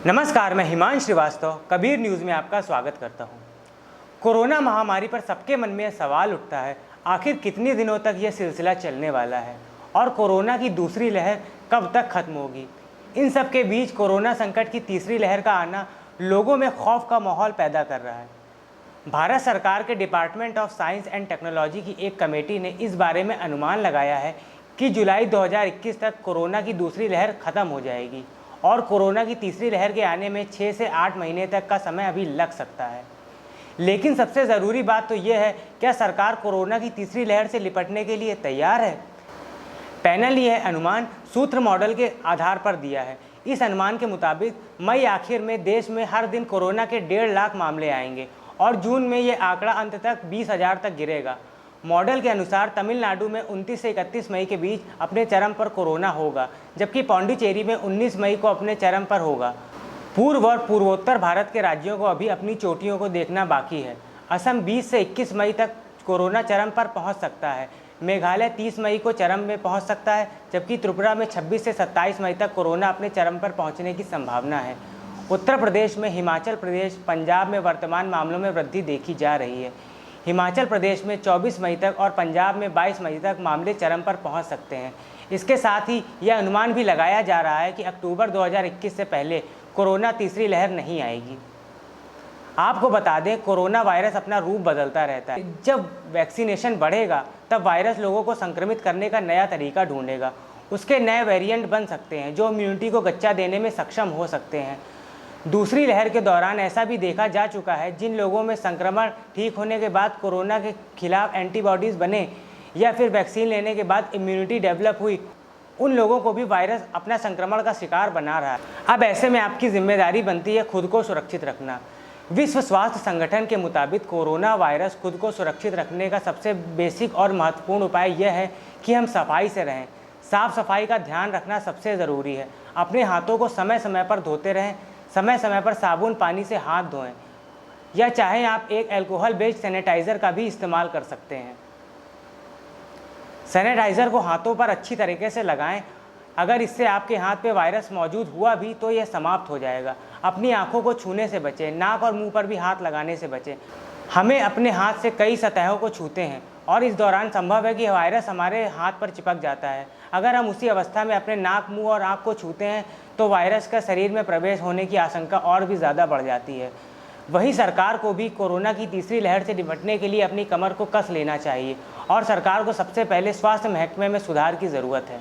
नमस्कार, मैं हिमांशु श्रीवास्तव कबीर न्यूज़ में आपका स्वागत करता हूं। कोरोना महामारी पर सबके मन में यह सवाल उठता है, आखिर कितने दिनों तक यह सिलसिला चलने वाला है और कोरोना की दूसरी लहर कब तक खत्म होगी। इन सब के बीच कोरोना संकट की तीसरी लहर का आना लोगों में खौफ का माहौल पैदा कर रहा है। भारत सरकार के department of science and technology की एक कमेटी ने इस बारे में अनुमान लगाया है कि जुलाई 2021 तक कोरोना की दूसरी लहर खत्म हो जाएगी और कोरोना की तीसरी लहर के आने में 6 से 8 महीने तक का समय अभी लग सकता है। लेकिन सबसे ज़रूरी बात तो यह है, क्या सरकार कोरोना की तीसरी लहर से निपटने के लिए तैयार है? पैनल ने यह अनुमान सूत्र मॉडल के आधार पर दिया है। इस अनुमान के मुताबिक मई आखिर में देश में हर दिन कोरोना के 1.5 लाख मामले आएंगे और जून में यह आंकड़ा अंत तक 20,000 तक गिरेगा। मॉडल के अनुसार तमिलनाडु में 29 से 31 मई के बीच अपने चरम पर कोरोना होगा, जबकि पौंडीचेरी में 19 मई को अपने चरम पर होगा। पूर्व और पूर्वोत्तर भारत के राज्यों को अभी अपनी चोटियों को देखना बाकी है। असम 20 से 21 मई तक कोरोना चरम पर पहुंच सकता है। मेघालय 30 मई को चरम में पहुंच सकता है, जबकि त्रिपुरा में 26 से 27 मई तक कोरोना अपने चरम पर पहुंचने की संभावना है। उत्तर प्रदेश में, हिमाचल प्रदेश, पंजाब में वर्तमान मामलों में वृद्धि देखी जा रही है। हिमाचल प्रदेश में 24 मई तक और पंजाब में 22 मई तक मामले चरम पर पहुंच सकते हैं। इसके साथ ही यह अनुमान भी लगाया जा रहा है कि अक्टूबर 2021 से पहले कोरोना तीसरी लहर नहीं आएगी। आपको बता दें, कोरोना वायरस अपना रूप बदलता रहता है। जब वैक्सीनेशन बढ़ेगा तब वायरस लोगों को संक्रमित करने का नया तरीका ढूंढेगा। उसके नए वेरिएंट बन सकते हैं जो इम्यूनिटी को गच्चा देने में सक्षम हो सकते हैं। दूसरी लहर के दौरान ऐसा भी देखा जा चुका है, जिन लोगों में संक्रमण ठीक होने के बाद कोरोना के खिलाफ एंटीबॉडीज़ बने या फिर वैक्सीन लेने के बाद इम्यूनिटी डेवलप हुई, उन लोगों को भी वायरस अपना संक्रमण का शिकार बना रहा है। अब ऐसे में आपकी जिम्मेदारी बनती है खुद को सुरक्षित रखना। विश्व स्वास्थ्य संगठन के मुताबिक कोरोना वायरस खुद को सुरक्षित रखने का सबसे बेसिक और महत्वपूर्ण उपाय यह है कि हम सफाई से रहें। साफ सफाई का ध्यान रखना सबसे ज़रूरी है। अपने हाथों को समय समय पर धोते रहें। समय समय पर साबुन पानी से हाथ धोएं, या चाहे आप एक अल्कोहल बेस्ड सैनिटाइज़र का भी इस्तेमाल कर सकते हैं। सैनिटाइज़र को हाथों पर अच्छी तरीके से लगाएं। अगर इससे आपके हाथ पे वायरस मौजूद हुआ भी तो यह समाप्त हो जाएगा। अपनी आंखों को छूने से बचें, नाक और मुंह पर भी हाथ लगाने से बचें। हमें अपने हाथ से कई सतहों को छूते हैं और इस दौरान संभव है कि वायरस हमारे हाथ पर चिपक जाता है। अगर हम उसी अवस्था में अपने नाक, मुंह और आँख को छूते हैं तो वायरस का शरीर में प्रवेश होने की आशंका और भी ज़्यादा बढ़ जाती है। वहीं सरकार को भी कोरोना की तीसरी लहर से निपटने के लिए अपनी कमर को कस लेना चाहिए और सरकार को सबसे पहले स्वास्थ्य महकमे में सुधार की ज़रूरत है।